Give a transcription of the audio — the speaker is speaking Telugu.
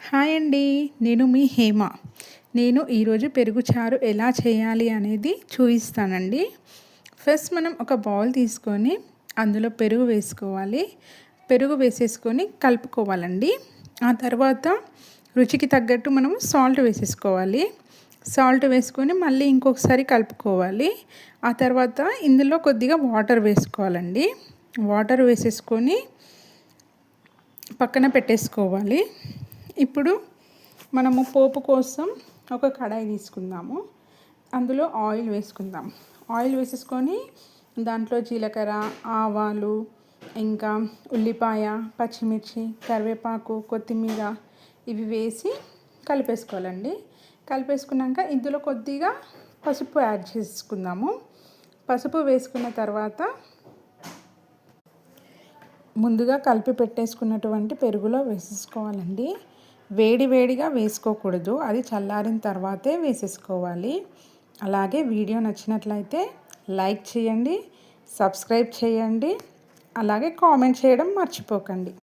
హాయ్ అండి. నేను మీ హేమ. నేను ఈరోజు పెరుగు చారు ఎలా చేయాలి అనేది చూపిస్తానండి. ఫస్ట్ మనం ఒక బౌల్ తీసుకొని అందులో పెరుగు వేసుకోవాలి. పెరుగు వేసేసుకొని కలుపుకోవాలండి. ఆ తర్వాత రుచికి తగ్గట్టు మనం సాల్ట్ వేసేసుకోవాలి. సాల్ట్ వేసుకొని మళ్ళీ ఇంకొకసారి కలుపుకోవాలి. ఆ తర్వాత ఇందులో కొద్దిగా వాటర్ వేసుకోవాలండి. వాటర్ వేసేసుకొని పక్కన పెట్టేసుకోవాలి. ఇప్పుడు మనము పోపు కోసం ఒక కడాయి తీసుకుందాము. అందులో ఆయిల్ వేసుకుందాం. ఆయిల్ వేసేసుకొని దాంట్లో జీలకర్ర, ఆవాలు, ఇంకా ఉల్లిపాయ, పచ్చిమిర్చి, కరివేపాకు, కొత్తిమీర ఇవి వేసి కలిపేసుకోవాలండి. కలిపేసుకున్నాక ఇందులో కొద్దిగా పసుపు యాడ్ చేసుకుందాము. పసుపు వేసుకున్న తర్వాత ముందుగా కలిపి పెట్టేసుకున్నటువంటి పెరుగులో వేసేసుకోవాలండి. వేడి వేడిగా వేసుకోకూడదు, అది చల్లారిన తర్వాతే వేసేసుకోవాలి. అలాగే వీడియో నచ్చినట్లయితే లైక్ చేయండి, సబ్స్క్రైబ్ చేయండి, అలాగే కామెంట్ చేయడం మర్చిపోకండి.